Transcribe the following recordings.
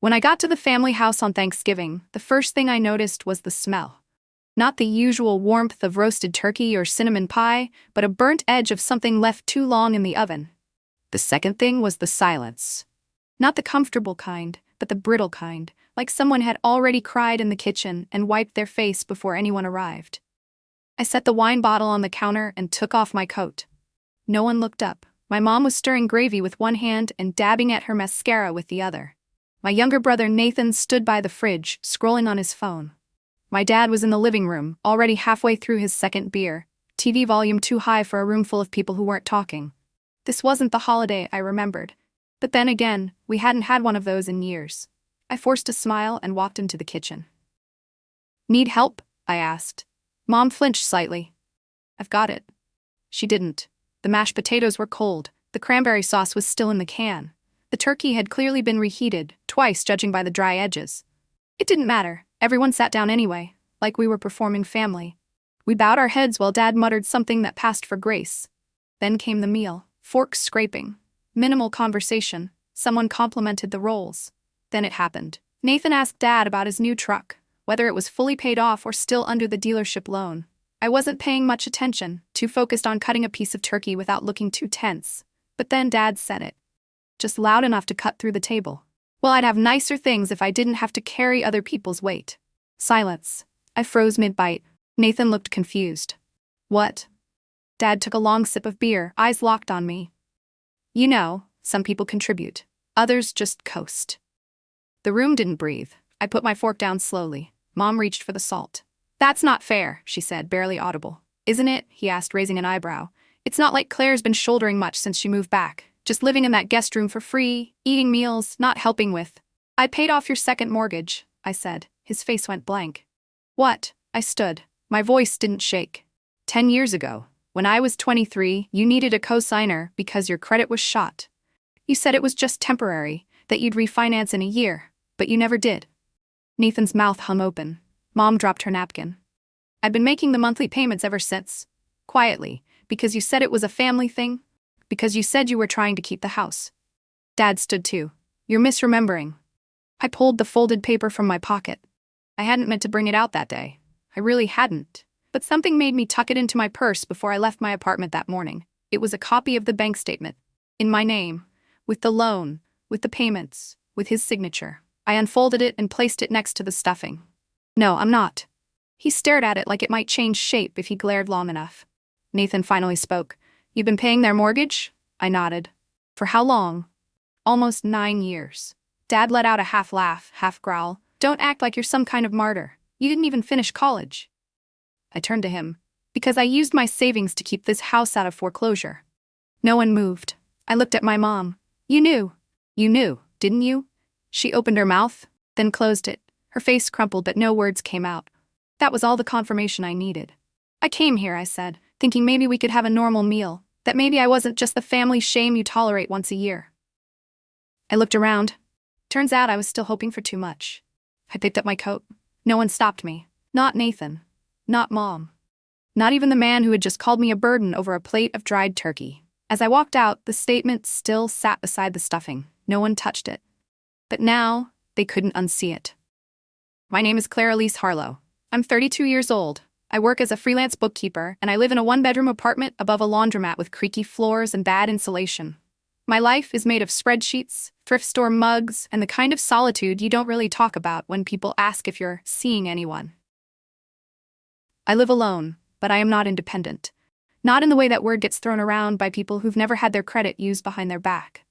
When I got to the family house on Thanksgiving, the first thing I noticed was the smell. Not the usual warmth of roasted turkey or cinnamon pie, but a burnt edge of something left too long in the oven. The second thing was the silence. Not the comfortable kind, but the brittle kind, like someone had already cried in the kitchen and wiped their face before anyone arrived. I set the wine bottle on the counter and took off my coat. No one looked up. My mom was stirring gravy with one hand and dabbing at her mascara with the other. My younger brother Nathan stood by the fridge, scrolling on his phone. My dad was in the living room, already halfway through his second beer, TV volume too high for a room full of people who weren't talking. This wasn't the holiday I remembered. But then again, we hadn't had one of those in years. I forced a smile and walked into the kitchen. "Need help?" I asked. Mom flinched slightly. "I've got it." She didn't. The mashed potatoes were cold, the cranberry sauce was still in the can. The turkey had clearly been reheated, twice judging by the dry edges. It didn't matter, everyone sat down anyway, like we were performing family. We bowed our heads while Dad muttered something that passed for grace. Then came the meal, forks scraping. Minimal conversation, someone complimented the rolls. Then it happened. Nathan asked Dad about his new truck, whether it was fully paid off or still under the dealership loan. I wasn't paying much attention, too focused on cutting a piece of turkey without looking too tense. But then Dad said it. Just loud enough to cut through the table. "Well, I'd have nicer things if I didn't have to carry other people's weight." Silence. I froze mid-bite. Nathan looked confused. "What?" Dad took a long sip of beer, eyes locked on me. "You know, some people contribute. Others just coast." The room didn't breathe. I put my fork down slowly. Mom reached for the salt. "That's not fair," she said, barely audible. "Isn't it?" he asked, raising an eyebrow. "It's not like Claire's been shouldering much since she moved back. Just living in that guest room for free, eating meals, not helping with." "I paid off your second mortgage," I said. His face went blank. "What?" I stood. My voice didn't shake. 10 years ago, when I was 23, you needed a co-signer because your credit was shot. You said it was just temporary, that you'd refinance in a year, but you never did." Nathan's mouth hung open. Mom dropped her napkin. "I've been making the monthly payments ever since. Quietly, because you said it was a family thing. Because you said you were trying to keep the house." Dad stood too. "You're misremembering." I pulled the folded paper from my pocket. I hadn't meant to bring it out that day. I really hadn't. But something made me tuck it into my purse before I left my apartment that morning. It was a copy of the bank statement. In my name. With the loan. With the payments. With his signature. I unfolded it and placed it next to the stuffing. "No, I'm not." He stared at it like it might change shape if he glared long enough. Nathan finally spoke. "You've been paying their mortgage?" I nodded. "For how long?" "Almost 9 years." Dad let out a half laugh, half growl. "Don't act like you're some kind of martyr. You didn't even finish college." I turned to him. "Because I used my savings to keep this house out of foreclosure." No one moved. I looked at my mom. "You knew. You knew, didn't you?" She opened her mouth, then closed it. Her face crumpled but no words came out. That was all the confirmation I needed. "I came here," I said, "thinking maybe we could have a normal meal, that maybe I wasn't just the family shame you tolerate once a year." I looked around. Turns out I was still hoping for too much. I picked up my coat. No one stopped me. Not Nathan. Not Mom. Not even the man who had just called me a burden over a plate of dried turkey. As I walked out, the statement still sat beside the stuffing. No one touched it. But now, they couldn't unsee it. "My name is Claire Elise Harlow. I'm 32 years old. I work as a freelance bookkeeper, and I live in a one-bedroom apartment above a laundromat with creaky floors and bad insulation. My life is made of spreadsheets, thrift store mugs, and the kind of solitude you don't really talk about when people ask if you're seeing anyone. I live alone, but I am not independent. Not in the way that word gets thrown around by people who've never had their credit used behind their back.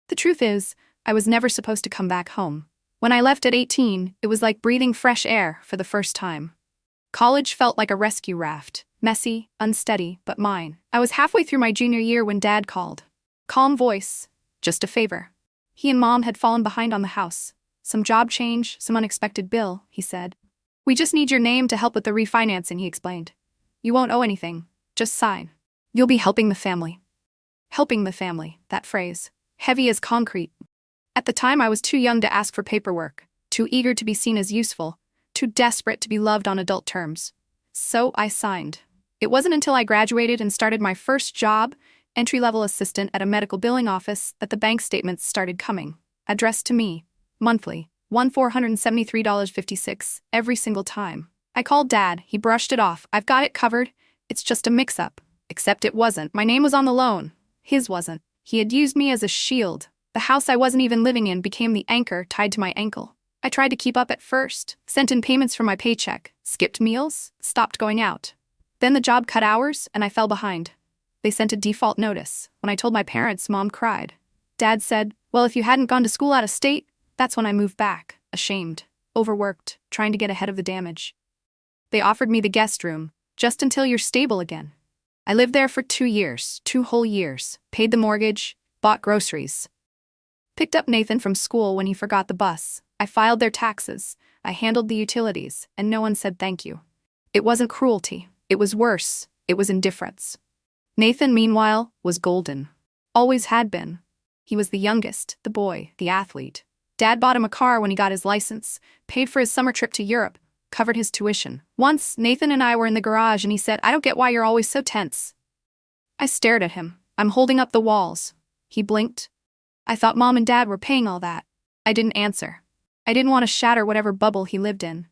The truth is, I was never supposed to come back home. When I left at 18, it was like breathing fresh air for the first time. College felt like a rescue raft, messy, unsteady, but mine. I was halfway through my junior year when Dad called. Calm voice. "Just a favor." He and Mom had fallen behind on the house. "Some job change, some unexpected bill," he said. "We just need your name to help with the refinancing," he explained. "You won't owe anything. Just sign. You'll be helping the family." Helping the family, that phrase. Heavy as concrete. At the time I was too young to ask for paperwork, too eager to be seen as useful, too desperate to be loved on adult terms. So I signed. It wasn't until I graduated and started my first job, entry-level assistant at a medical billing office, that the bank statements started coming, addressed to me. Monthly, $1,473.56, every single time. I called Dad, he brushed it off. I've got it covered. It's just a mix-up. Except it wasn't. My name was on the loan. His wasn't. He had used me as a shield. The house I wasn't even living in became the anchor tied to my ankle. I tried to keep up at first, sent in payments from my paycheck, skipped meals, stopped going out. Then the job cut hours, and I fell behind. They sent a default notice. When I told my parents, Mom cried. Dad said, well, if you hadn't gone to school out of state, that's when I moved back, ashamed, overworked, trying to get ahead of the damage. They offered me the guest room, just until you're stable again. I lived there for 2 years, 2 whole years, paid the mortgage, bought groceries. Picked up Nathan from school when he forgot the bus. I filed their taxes, I handled the utilities, and no one said thank you. It wasn't cruelty, it was worse, it was indifference. Nathan, meanwhile, was golden. Always had been. He was the youngest, the boy, the athlete. Dad bought him a car when he got his license, paid for his summer trip to Europe, covered his tuition. Once, Nathan and I were in the garage and he said, I don't get why you're always so tense. I stared at him. I'm holding up the walls. He blinked. I thought Mom and Dad were paying all that. I didn't answer. I didn't want to shatter whatever bubble he lived in.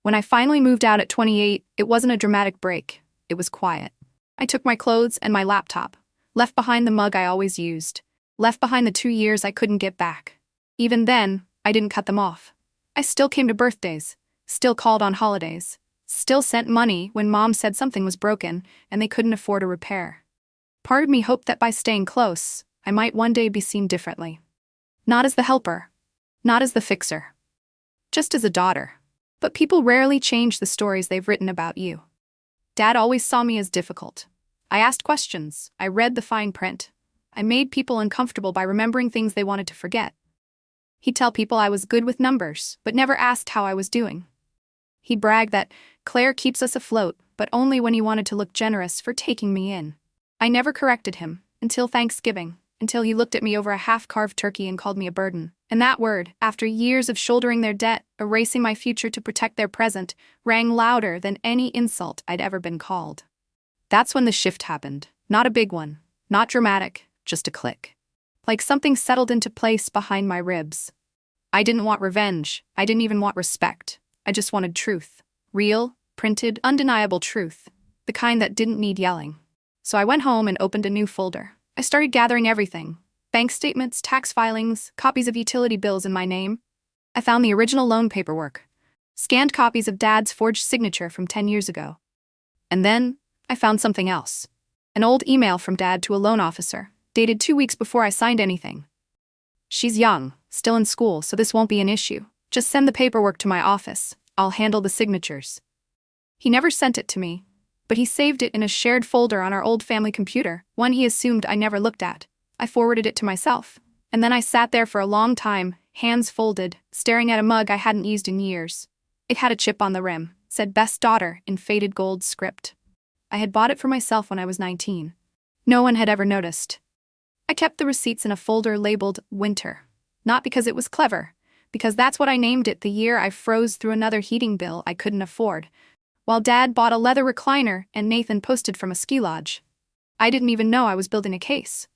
When I finally moved out at 28, it wasn't a dramatic break. It was quiet. I took my clothes and my laptop, left behind the mug I always used, left behind the 2 years I couldn't get back. Even then, I didn't cut them off. I still came to birthdays, still called on holidays, still sent money when Mom said something was broken and they couldn't afford a repair. Part of me hoped that by staying close, I might one day be seen differently. Not as the helper, not as the fixer, just as a daughter. But people rarely change the stories they've written about you. Dad always saw me as difficult. I asked questions, I read the fine print. I made people uncomfortable by remembering things they wanted to forget. He'd tell people I was good with numbers, but never asked how I was doing. He'd brag that Claire keeps us afloat, but only when he wanted to look generous for taking me in. I never corrected him, until Thanksgiving, until he looked at me over a half-carved turkey and called me a burden. And that word, after years of shouldering their debt, erasing my future to protect their present, rang louder than any insult I'd ever been called. That's when the shift happened. Not a big one, not dramatic, just a click. Like something settled into place behind my ribs. I didn't want revenge. I didn't even want respect. I just wanted truth. Real, printed, undeniable truth. The kind that didn't need yelling. So I went home and opened a new folder. I started gathering everything. Bank statements, tax filings, copies of utility bills in my name. I found the original loan paperwork. Scanned copies of Dad's forged signature from 10 years ago. And then, I found something else. An old email from Dad to a loan officer, dated 2 weeks before I signed anything. She's young, still in school, so this won't be an issue. Just send the paperwork to my office. I'll handle the signatures. He never sent it to me, but he saved it in a shared folder on our old family computer, one he assumed I never looked at. I forwarded it to myself, and then I sat there for a long time, hands folded, staring at a mug I hadn't used in years. It had a chip on the rim, said Best Daughter in faded gold script. I had bought it for myself when I was 19. No one had ever noticed. I kept the receipts in a folder labeled Winter. Not because it was clever, because that's what I named it the year I froze through another heating bill I couldn't afford, while Dad bought a leather recliner and Nathan posted from a ski lodge. I didn't even know I was building a case.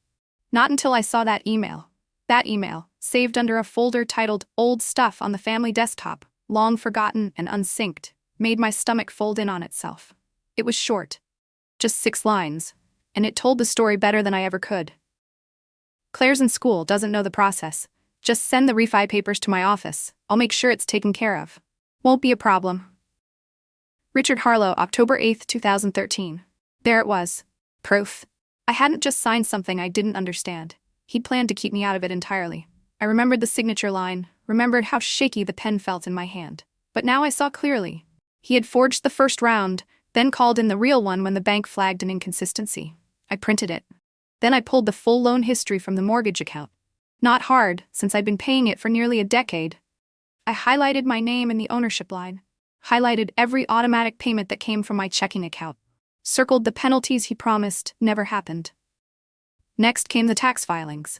Not until I saw that email. That email, saved under a folder titled Old Stuff on the family desktop, long forgotten and unsynced, made my stomach fold in on itself. It was short. Just 6 lines, and it told the story better than I ever could. Claire's in school, doesn't know the process. Just send the refi papers to my office. I'll make sure it's taken care of. Won't be a problem. Richard Harlow, October 8, 2013. There it was. Proof. I hadn't just signed something I didn't understand. He'd planned to keep me out of it entirely. I remembered the signature line, remembered how shaky the pen felt in my hand. But now I saw clearly. He had forged the first round, then called in the real one when the bank flagged an inconsistency. I printed it. Then I pulled the full loan history from the mortgage account. Not hard, since I'd been paying it for nearly a decade. I highlighted my name in the ownership line. Highlighted every automatic payment that came from my checking account. Circled the penalties he promised never happened. Next came the tax filings.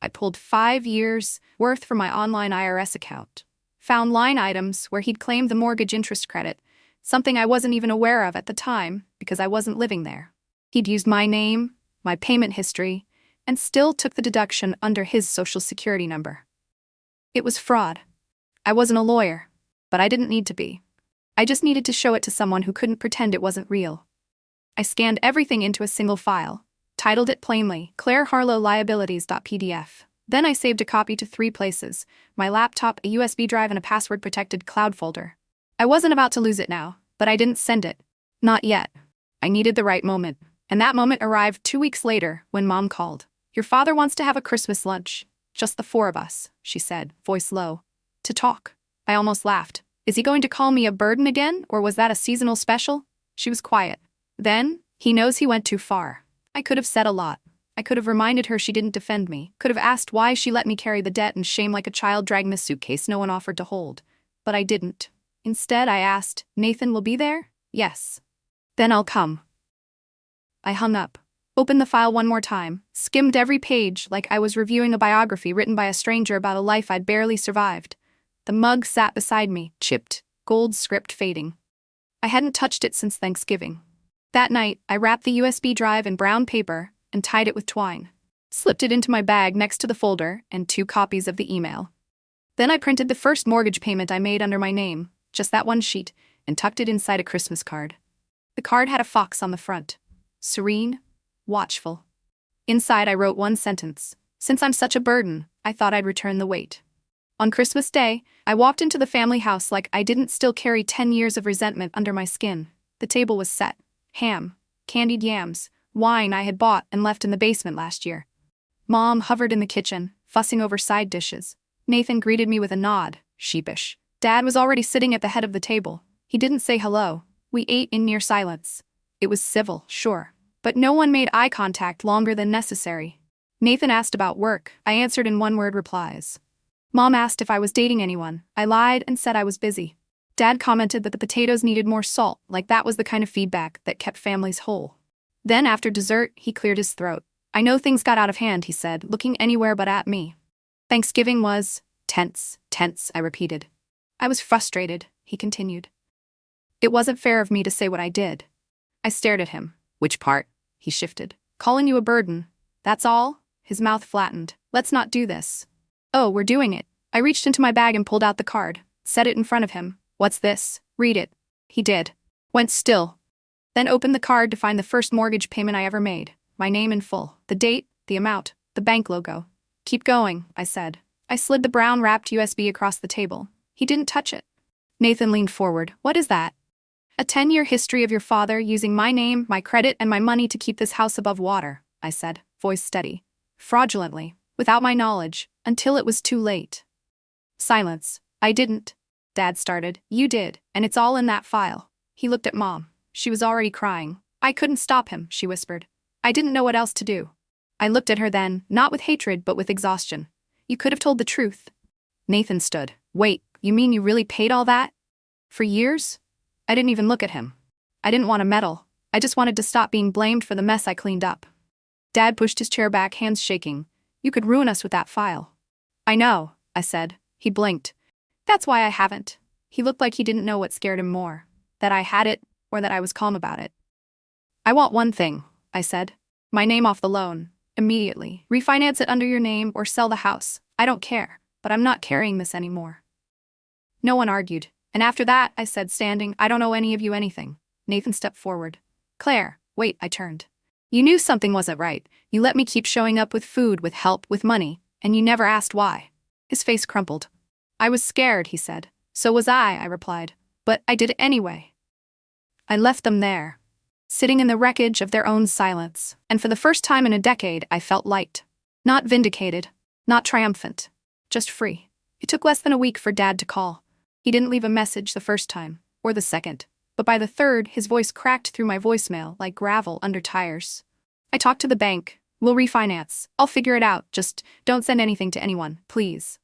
I pulled 5 years' worth from my online IRS account. Found line items where he'd claimed the mortgage interest credit, something I wasn't even aware of at the time because I wasn't living there. He'd used my name, my payment history, and still took the deduction under his social security number. It was fraud. I wasn't a lawyer, but I didn't need to be. I just needed to show it to someone who couldn't pretend it wasn't real. I scanned everything into a single file, titled it plainly, Claire Harlow Liabilities.pdf. Then I saved a copy to 3 places: my laptop, a USB drive, and a password-protected cloud folder. I wasn't about to lose it now, but I didn't send it. Not yet. I needed the right moment. And that moment arrived 2 weeks later when Mom called. "Your father wants to have a Christmas lunch. Just the 4 of us," she said, voice low. "To talk." I almost laughed. Is he going to call me a burden again, or was that a seasonal special? She was quiet. Then, "He knows he went too far." I could have said a lot. I could have reminded her she didn't defend me, could have asked why she let me carry the debt and shame like a child dragging a suitcase no one offered to hold. But I didn't. Instead, I asked, "Nathan will be there?" "Yes." "Then I'll come." I hung up, opened the file one more time, skimmed every page like I was reviewing a biography written by a stranger about a life I'd barely survived. The mug sat beside me, chipped, gold script fading. I hadn't touched it since Thanksgiving. That night, I wrapped the USB drive in brown paper and tied it with twine, slipped it into my bag next to the folder and 2 copies of the email. Then I printed the first mortgage payment I made under my name, just that one sheet, and tucked it inside a Christmas card. The card had a fox on the front. Serene, watchful. Inside I wrote one sentence: "Since I'm such a burden, I thought I'd return the weight." On Christmas Day, I walked into the family house like I didn't still carry 10 years of resentment under my skin. The table was set. Ham, candied yams, wine I had bought and left in the basement last year. Mom hovered in the kitchen, fussing over side dishes. Nathan greeted me with a nod, sheepish. Dad was already sitting at the head of the table. He didn't say hello. We ate in near silence. It was civil, sure, but no one made eye contact longer than necessary. Nathan asked about work. I answered in one-word replies. Mom asked if I was dating anyone. I lied and said I was busy. Dad commented that the potatoes needed more salt, like that was the kind of feedback that kept families whole. Then after dessert, he cleared his throat. "I know things got out of hand," he said, looking anywhere but at me. Thanksgiving was tense, I repeated. "I was frustrated," he continued. "It wasn't fair of me to say what I did." I stared at him. "Which part?" He shifted. "Calling you a burden. That's all?" His mouth flattened. "Let's not do this." "Oh, we're doing it." I reached into my bag and pulled out the card, set it in front of him. "What's this?" "Read it." He did. Went still. Then opened the card to find the first mortgage payment I ever made. My name in full. The date, the amount, the bank logo. "Keep going," I said. I slid the brown wrapped USB across the table. He didn't touch it. Nathan leaned forward. "What is that?" "A 10-year history of your father using my name, my credit, and my money to keep this house above water," I said, voice steady. "Fraudulently, without my knowledge, until it was too late." Silence. "I didn't." Dad started. "You did, and it's all in that file." He looked at Mom. She was already crying. "I couldn't stop him," she whispered. "I didn't know what else to do." I looked at her then, not with hatred but with exhaustion. "You could have told the truth." Nathan stood. "Wait, you mean you really paid all that? For years?" I didn't even look at him. I didn't want to meddle. I just wanted to stop being blamed for the mess I cleaned up. Dad pushed his chair back, hands shaking. "You could ruin us with that file." "I know," I said. He blinked. "That's why I haven't." He looked like he didn't know what scared him more, that I had it or that I was calm about it. "I want one thing," I said. "My name off the loan. Immediately. Refinance it under your name or sell the house. I don't care, but I'm not carrying this anymore." No one argued. "And after that," I said, standing, "I don't owe any of you anything." Nathan stepped forward. "Claire, wait," I turned. "You knew something wasn't right. You let me keep showing up with food, with help, with money, and you never asked why." His face crumpled. "I was scared," he said. "So was I replied. "But I did it anyway." I left them there, sitting in the wreckage of their own silence, and for the first time in a decade I felt light. Not vindicated, not triumphant, just free. It took less than a week for Dad to call. He didn't leave a message the first time, or the second, but by the third his voice cracked through my voicemail like gravel under tires. "I talked to the bank. We'll refinance. I'll figure it out. Just don't send anything to anyone, please."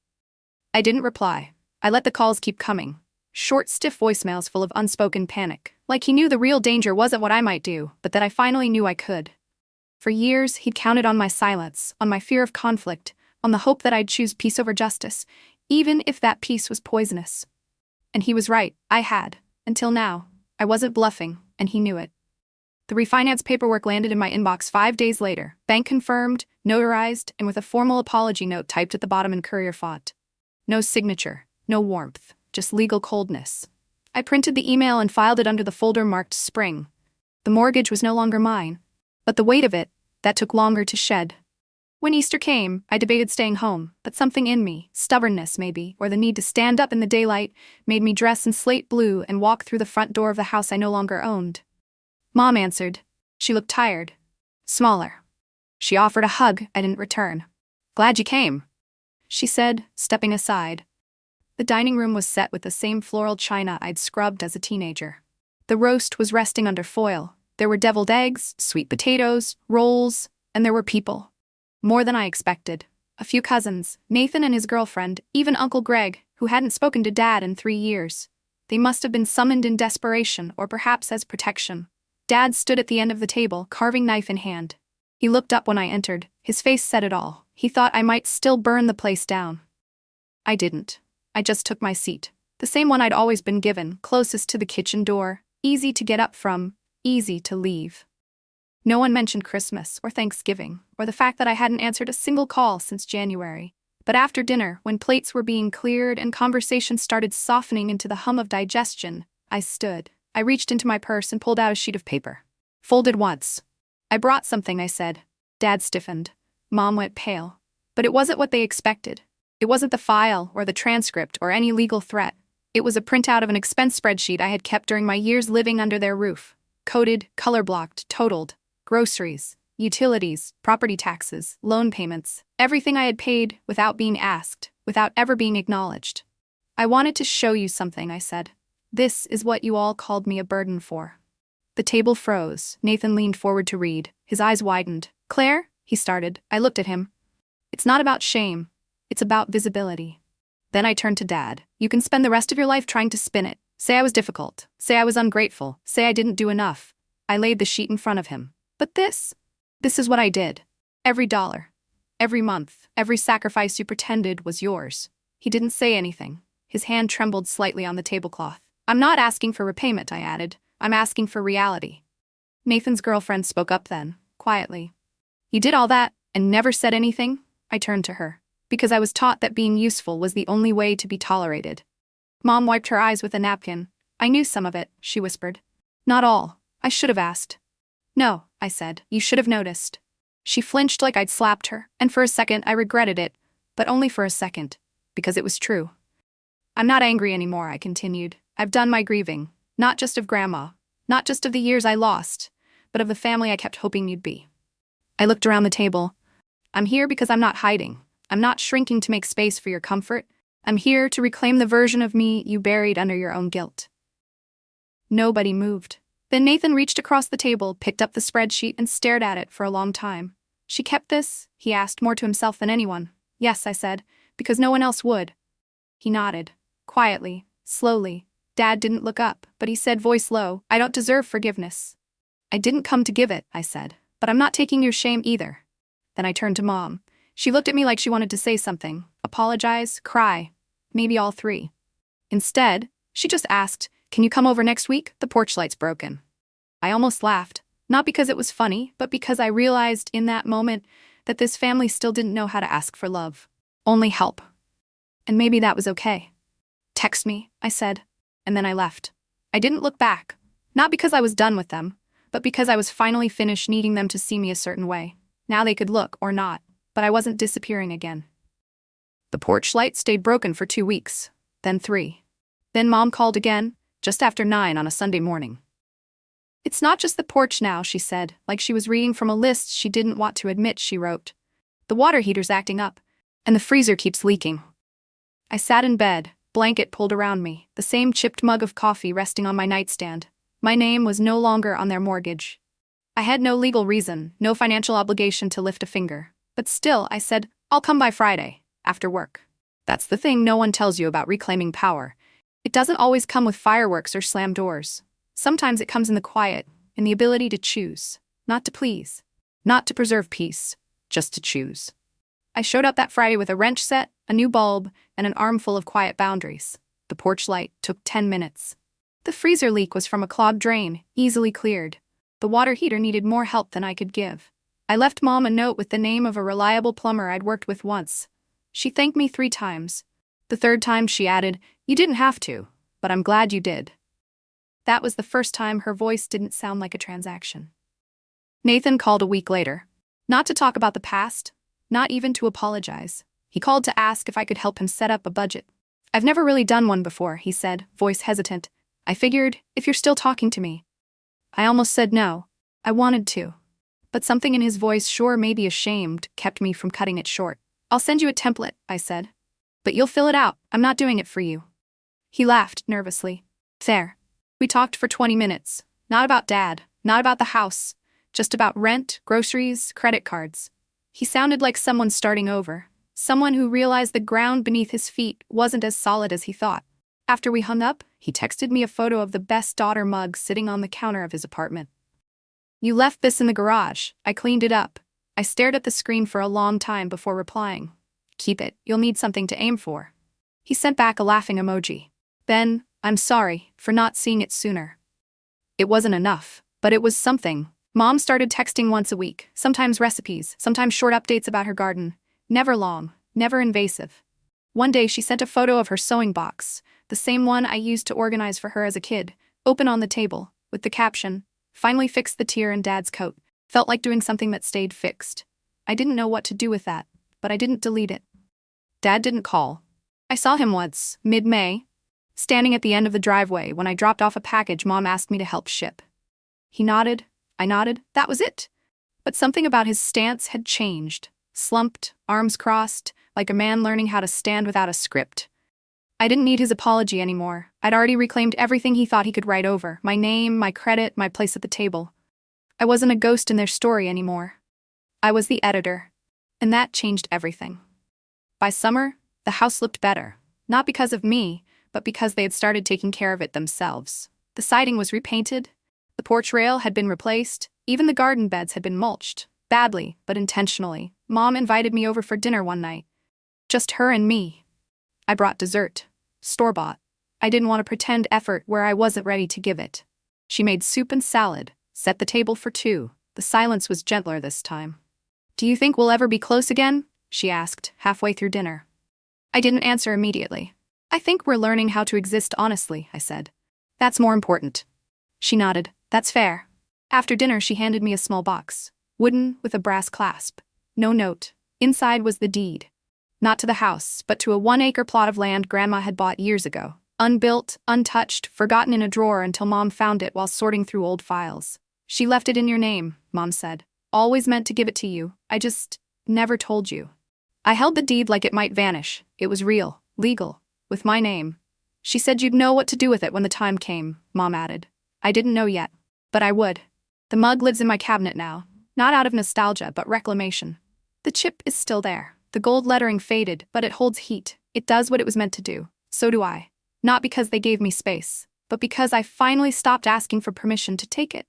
I didn't reply. I let the calls keep coming. Short, stiff voicemails full of unspoken panic, like he knew the real danger wasn't what I might do, but that I finally knew I could. For years, he'd counted on my silence, on my fear of conflict, on the hope that I'd choose peace over justice, even if that peace was poisonous. And he was right, I had. Until now. I wasn't bluffing, and he knew it. The refinance paperwork landed in my inbox 5 days later, bank confirmed, notarized, and with a formal apology note typed at the bottom in courier font. No signature, no warmth, just legal coldness. I printed the email and filed it under the folder marked Spring. The mortgage was no longer mine, but the weight of it, that took longer to shed. When Easter came, I debated staying home, but something in me, stubbornness maybe, or the need to stand up in the daylight, made me dress in slate blue and walk through the front door of the house I no longer owned. Mom answered. She looked tired. Smaller. She offered a hug I didn't return. "Glad you came," she said, stepping aside. The dining room was set with the same floral china I'd scrubbed as a teenager. The roast was resting under foil. There were deviled eggs, sweet potatoes, rolls, and there were people. More than I expected. A few cousins, Nathan and his girlfriend, even Uncle Greg, who hadn't spoken to Dad in 3 years. They must have been summoned in desperation or perhaps as protection. Dad stood at the end of the table, carving knife in hand. He looked up when I entered. His face said it all. He thought I might still burn the place down. I didn't. I just took my seat. The same one I'd always been given, closest to the kitchen door, easy to get up from, easy to leave. No one mentioned Christmas or Thanksgiving or the fact that I hadn't answered a single call since January. But after dinner, when plates were being cleared and conversation started softening into the hum of digestion, I stood. I reached into my purse and pulled out a sheet of paper. Folded once. "I brought something," I said. Dad stiffened. Mom went pale. But it wasn't what they expected. It wasn't the file or the transcript or any legal threat. It was a printout of an expense spreadsheet I had kept during my years living under their roof. Coded, color-blocked, totaled. Groceries, utilities, property taxes, loan payments, everything I had paid without being asked, without ever being acknowledged. "I wanted to show you something," I said. "This is what you all called me a burden for." The table froze. Nathan leaned forward to read. His eyes widened. "Claire," he started. I looked at him. "It's not about shame. It's about visibility." Then I turned to Dad. "You can spend the rest of your life trying to spin it. Say I was difficult. Say I was ungrateful. Say I didn't do enough." I laid the sheet in front of him. "But this is what I did. Every dollar. Every month. Every sacrifice you pretended was yours." He didn't say anything. His hand trembled slightly on the tablecloth. "I'm not asking for repayment," I added. "I'm asking for reality." Nathan's girlfriend spoke up then, quietly. "You did all that and never said anything?" I turned to her. "Because I was taught that being useful was the only way to be tolerated." Mom wiped her eyes with a napkin. "I knew some of it," she whispered. "Not all. I should have asked." "No," I said. "You should have noticed." She flinched like I'd slapped her, and for a second I regretted it, but only for a second, because it was true. "I'm not angry anymore," I continued. "I've done my grieving, not just of Grandma, not just of the years I lost, but of the family I kept hoping you'd be." I looked around the table. "I'm here because I'm not hiding. I'm not shrinking to make space for your comfort. I'm here to reclaim the version of me you buried under your own guilt." Nobody moved. Then Nathan reached across the table, picked up the spreadsheet, and stared at it for a long time. "She kept this?" he asked, more to himself than anyone. "Yes," I said, "because no one else would." He nodded. Quietly, slowly. Dad didn't look up, but he said, voice low, "I don't deserve forgiveness." "I didn't come to give it," I said, "but I'm not taking your shame either." Then I turned to Mom. She looked at me like she wanted to say something, apologize, cry, maybe all three. Instead, she just asked, "Can you come over next week? The porch light's broken." I almost laughed, not because it was funny, but because I realized in that moment that this family still didn't know how to ask for love. Only help. And maybe that was okay. "Text me," I said, and then I left. I didn't look back, not because I was done with them, but because I was finally finished needing them to see me a certain way. Now they could look or not, but I wasn't disappearing again. The porch light stayed broken for 2 weeks, then 3. Then Mom called again, just after 9 on a Sunday morning. "It's not just the porch now," she said, like she was reading from a list she didn't want to admit she wrote. "The water heater's acting up, and the freezer keeps leaking." I sat in bed, blanket pulled around me, the same chipped mug of coffee resting on my nightstand. My name was no longer on their mortgage. I had no legal reason, no financial obligation to lift a finger. But still, I said, "I'll come by Friday, after work." That's the thing no one tells you about reclaiming power. It doesn't always come with fireworks or slam doors. Sometimes it comes in the quiet, in the ability to choose, not to please, not to preserve peace, just to choose. I showed up that Friday with a wrench set, a new bulb, and an armful of quiet boundaries. The porch light took 10 minutes. The freezer leak was from a clogged drain, easily cleared. The water heater needed more help than I could give. I left Mom a note with the name of a reliable plumber I'd worked with once. She thanked me 3 times. The third time she added, "You didn't have to, but I'm glad you did." That was the first time her voice didn't sound like a transaction. Nathan called a week later. Not to talk about the past, not even to apologize. He called to ask if I could help him set up a budget. "I've never really done one before," he said, voice hesitant. "I figured, if you're still talking to me." I almost said no. I wanted to. But something in his voice, sure maybe ashamed, kept me from cutting it short. "I'll send you a template," I said. "But you'll fill it out. I'm not doing it for you." He laughed nervously. "There." We talked for 20 minutes. Not about Dad, not about the house, just about rent, groceries, credit cards. He sounded like someone starting over. Someone who realized the ground beneath his feet wasn't as solid as he thought. After we hung up, he texted me a photo of the best daughter mug sitting on the counter of his apartment. "You left this in the garage. I cleaned it up." I stared at the screen for a long time before replying. "Keep it. You'll need something to aim for." He sent back a laughing emoji. Then, "I'm sorry for not seeing it sooner." It wasn't enough, but it was something. Mom started texting once a week, sometimes recipes, sometimes short updates about her garden. Never long, never invasive. One day she sent a photo of her sewing box, the same one I used to organize for her as a kid, open on the table, with the caption, "Finally fixed the tear in Dad's coat." Felt like doing something that stayed fixed. I didn't know what to do with that, but I didn't delete it. Dad didn't call. I saw him once, mid-May, standing at the end of the driveway when I dropped off a package Mom asked me to help ship. He nodded, I nodded, that was it. But something about his stance had changed. Slumped, arms crossed, like a man learning how to stand without a script. I didn't need his apology anymore. I'd already reclaimed everything he thought he could write over. My name, my credit, my place at the table. I wasn't a ghost in their story anymore. I was the editor. And that changed everything. By summer, the house looked better. Not because of me, but because they had started taking care of it themselves. The siding was repainted. The porch rail had been replaced. Even the garden beds had been mulched. Badly, but intentionally. Mom invited me over for dinner one night. Just her and me. I brought dessert. Store-bought. I didn't want to pretend effort where I wasn't ready to give it. She made soup and salad, set the table for two. The silence was gentler this time. "Do you think we'll ever be close again?" she asked, halfway through dinner. I didn't answer immediately. "I think we're learning how to exist honestly," I said. "That's more important." She nodded. "That's fair." After dinner she handed me a small box. Wooden, with a brass clasp. No note. Inside was the deed. Not to the house, but to a 1-acre plot of land Grandma had bought years ago. Unbuilt, untouched, forgotten in a drawer until Mom found it while sorting through old files. "She left it in your name," Mom said. "Always meant to give it to you. I just never told you." I held the deed like it might vanish. It was real, legal, with my name. "She said you'd know what to do with it when the time came," Mom added. I didn't know yet, but I would. The mug lives in my cabinet now, not out of nostalgia but reclamation. The chip is still there. The gold lettering faded, but it holds heat. It does what it was meant to do. So do I. Not because they gave me space, but because I finally stopped asking for permission to take it.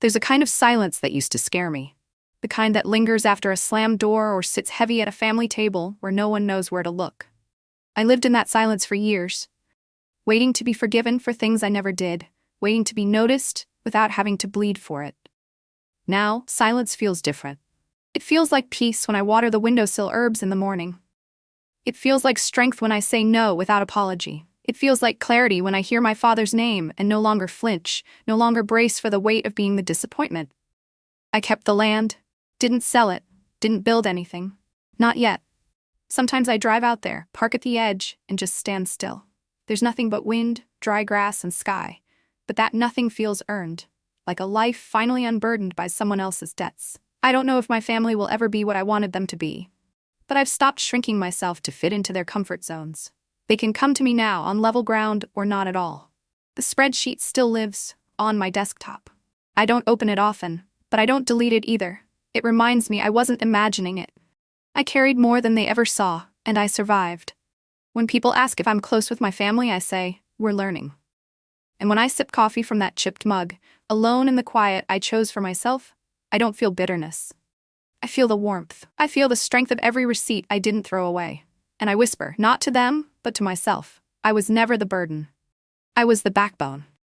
There's a kind of silence that used to scare me. The kind that lingers after a slammed door or sits heavy at a family table where no one knows where to look. I lived in that silence for years, waiting to be forgiven for things I never did, waiting to be noticed without having to bleed for it. Now, silence feels different. It feels like peace when I water the windowsill herbs in the morning. It feels like strength when I say no without apology. It feels like clarity when I hear my father's name and no longer flinch, no longer brace for the weight of being the disappointment. I kept the land, didn't sell it, didn't build anything. Not yet. Sometimes I drive out there, park at the edge, and just stand still. There's nothing but wind, dry grass, and sky. But that nothing feels earned, like a life finally unburdened by someone else's debts. I don't know if my family will ever be what I wanted them to be. But I've stopped shrinking myself to fit into their comfort zones. They can come to me now on level ground or not at all. The spreadsheet still lives on my desktop. I don't open it often, but I don't delete it either. It reminds me I wasn't imagining it. I carried more than they ever saw, and I survived. When people ask if I'm close with my family, I say, we're learning. And when I sip coffee from that chipped mug, alone in the quiet I chose for myself, I don't feel bitterness. I feel the warmth. I feel the strength of every receipt I didn't throw away. And I whisper, not to them, but to myself. I was never the burden. I was the backbone.